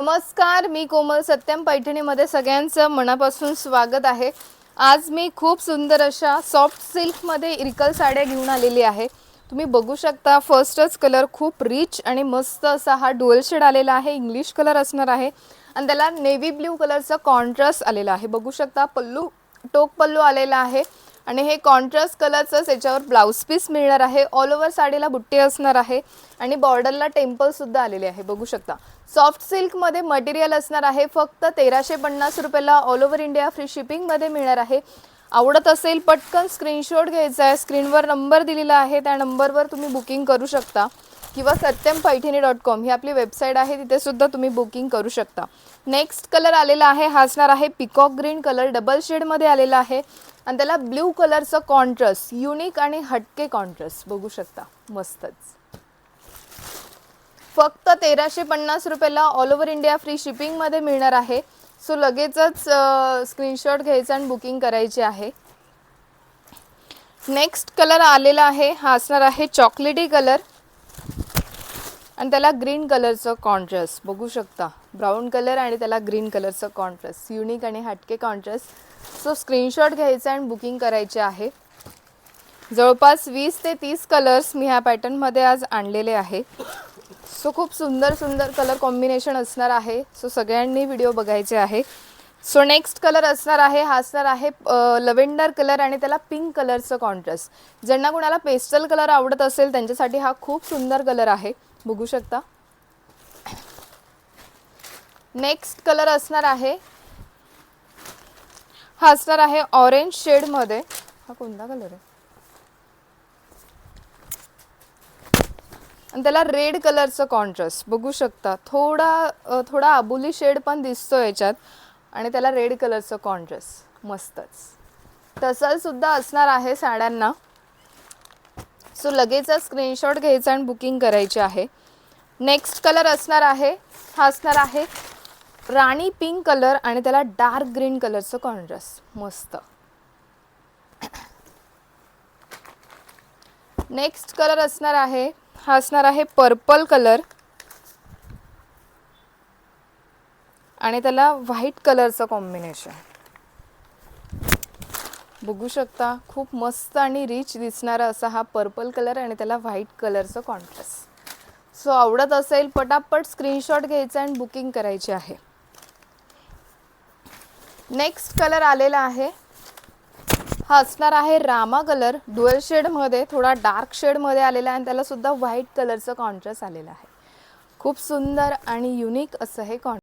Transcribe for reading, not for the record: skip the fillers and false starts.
नमस्कार, मी कोमल सत्यम पैठणीमध्ये सगळ्यांचं मनापासून स्वागत आहे। आज मी खूप सुंदर अशा सॉफ्ट सिल्कमध्ये इरकल साड्या घेऊन आलेली आहे। तुम्ही बघू शकता फर्स्टच कलर खूप रिच आणि मस्त असा हा डुअल शेड आलेला आहे। इंग्लिश कलर असणार आहे आणि त्याला नेव्ही ब्लू कलरचा कॉन्ट्रास्ट आलेला आहे। बघू शकता पल्लू टोक पल्लू आलेला आहे आणि हे कॉन्ट्रास्ट कलरचं याच्यावर ब्लाउज पीस मिळणार आहे। ऑल ओव्हर साडीला बुट्टी असणार आहे आणि बॉर्डरला टेम्पल सुद्धा आलेले आहे। बघू शकता सॉफ्ट सिल्क मध्ये मटेरियल असणार आहे। फक्त 1350 रुपयाला all over India free shipping मध्ये मिळणार आहे। आवडत असेल पटकन स्क्रीनशॉट घ्यायचा आहे। स्क्रीनवर नंबर दिलेला आहे, त्या नंबरवर तुम्ही बुकिंग करू शकता किंवा satyam-paithani.com ही आपली वेबसाईट आहे, तिथे सुद्धा तुम्ही बुकिंग करू शकता। नेक्स्ट कलर आलेला आहे, हा असणार आहे peacock green colour, double shade मध्ये आलेला आहे आणि त्याला ब्लू कलरचा कॉन्ट्रास्ट, युनिक आणि हटके कॉन्ट्रास्ट बघू शकता, मस्तच। फक्त 1350 रुपयाला all over India free shipping मध्ये मिळणार आहे। सो लगेचच स्क्रीनशॉट घ्यायचा आणि बुकिंग करायची आहे। नेक्स्ट कलर आलेला आहे, हा असणार आहे चॉकलेटी कलर आणि त्याला ग्रीन कलरचा कॉन्ट्रास्ट बघू शकता। ब्राउन कलर आणि त्याला ग्रीन कलरचा कॉन्ट्रास्ट, युनिक आणि हटके कॉन्ट्रास्ट। सो स्क्रीनशॉट घ्यायचा आणि बुकिंग करायचे आहे। जवळपास 20 ते 30 कलर्स मी ह्या पॅटर्न मध्ये आज आणलेले आहे। सो खूप सुंदर सुंदर कलर कॉम्बिनेशन असणार आहे। सो सगळ्यांनी व्हिडिओ बघायचे आहे। सो नेक्स्ट कलर असणार आहे, हा असणार आहे लव्हेंडर कलर आणि त्याला पिंक कलरचं कॉन्ट्रास्ट। ज्यांना कोणाला पेस्टल कलर आवडत असेल त्यांच्यासाठी हा खूप सुंदर कलर आहे, बघू शकता। नेक्स्ट कलर असणार आहे, हा असणार आहे ऑरेंज शेड मध्ये। हा कोणता कलर आहे? आणि त्याला रेड कलरचं कॉन्ट्रास्ट बघू शकता। थोडा आबुली शेड पण दिसतो याच्यात आणि त्याला रेड कलरचं कॉन्ट्रास्ट, मस्तच। टसल सुद्धा असणार आहे साड्यांना। सो लगेचच स्क्रीनशॉट घ्यायचा आणि बुकिंग करायची आहे। नेक्स्ट कलर असणार आहे, हा असणार आहे राणी पिंक कलर आणि त्याला डार्क ग्रीन कलरचं कॉन्ट्रास्ट, मस्त। नेक्स्ट कलर असणार आहे, हा असणार आहे पर्पल कलर आणि त्याला व्हाईट कलरचं कॉम्बिनेशन बघू शकता। खूप मस्त आणि रिच दिसणारा असा हा पर्पल कलर आणि त्याला व्हाईट कलरचं कॉन्ट्रास्ट। सो आवडत असेल पटापट स्क्रीनशॉट घ्यायचा आणि बुकिंग करायची आहे। नेक्स्ट कलर आलेला आहे, हा असणार आहे रामा कलर, डुअल शेड मध्ये थोडा डार्क शेड मध्ये आलेला आहे आणि त्याला सुद्धा व्हाईट कलरचं कॉन्ट्रास्ट आलेला आहे। खूप सुंदर आणि युनिक असं हे